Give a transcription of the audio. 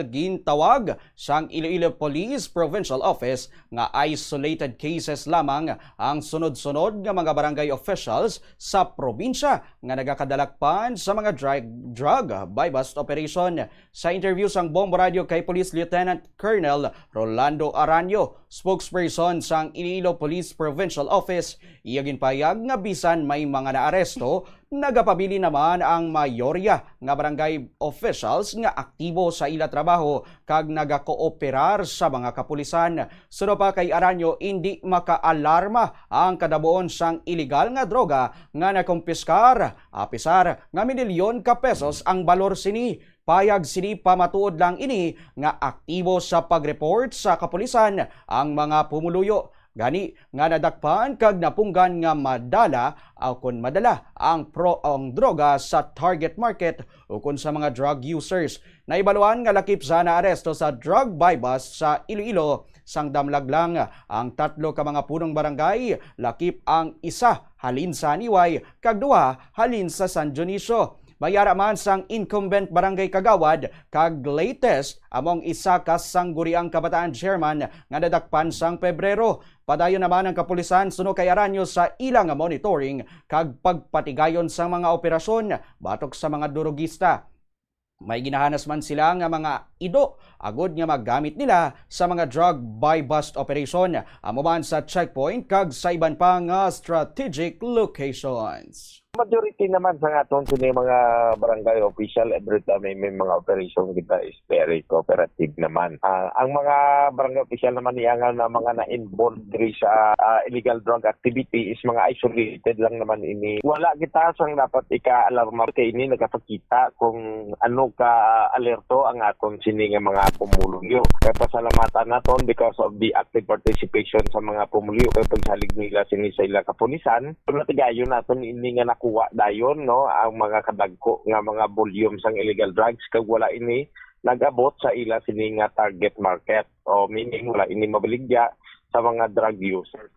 Gintawag sang Iloilo Police Provincial Office nga isolated cases lamang ang sunod-sunod nga mga barangay officials sa probinsya nga nagakadalakpan sa mga drug buy-bust operation. Sa interview sang Bombo Radio kay Police Lieutenant Colonel Rolando Aranyo, spokesperson sang Iloilo Police Provincial Office, iya ginpayag nga bisan may mga naaresto, nagapabili naman ang mayorya nga barangay officials nga aktibo sa ila trabaho kag nagakooperar sa mga kapulisan. Suno pa kay Aranyo, hindi makaalarma ang kadabuon sang illegal nga droga nga nakumpiskar. Apisar nga milyon ka pesos ang balor sini. Payag sini pamatuod lang ini nga aktibo sa pag-report sa kapulisan ang mga pumuluyo. Gani nga nadakpan kag napunggan nga madala ang droga sa target market ukon sa mga drug users. Naibaluan nga lakip sa naaresto sa drug buy-bust sa Iloilo sang damlag lang ang 3 ka mga punong barangay, lakip ang isa halin sa Niway kag 2 halin sa San Dionisio. Mayara man sang incumbent barangay Kagawad kag latest among isa ka sangguniang kabataan chairman nga nadakpan sang Pebrero. Padayon naman ang kapulisan suno kay Aranyo sa ilang monitoring kag pagpatigayon sa mga operasyon batok sa mga durugista. May ginahanas man sila nga mga ido agod nga maggamit nila sa mga drug buy-bust operation amo man sa checkpoint kag sa iban pa nga strategic locations. Majority naman sa aton sini mga barangay official every time may mga operation kita is very cooperative naman. Ang mga barangay official naman iyangan na mga na-involved sa illegal drug activity is mga isolated lang naman ini. Wala kita sang dapat ika-alarma kay ini nagapakita kung ano ka alerto ang aton sini nga mga pumulyo. Kaya pasalamatan naton because of the active participation sa mga pumulyo kay pagsalig nila sini sa ila kapulisan. Natigayon naton ini nga nakuha dayon no ang mga kadagko nga mga volume sang illegal drugs kag wala ini nagabot sa ila sini nga target market o meaning wala ini mabaligya sa mga drug users.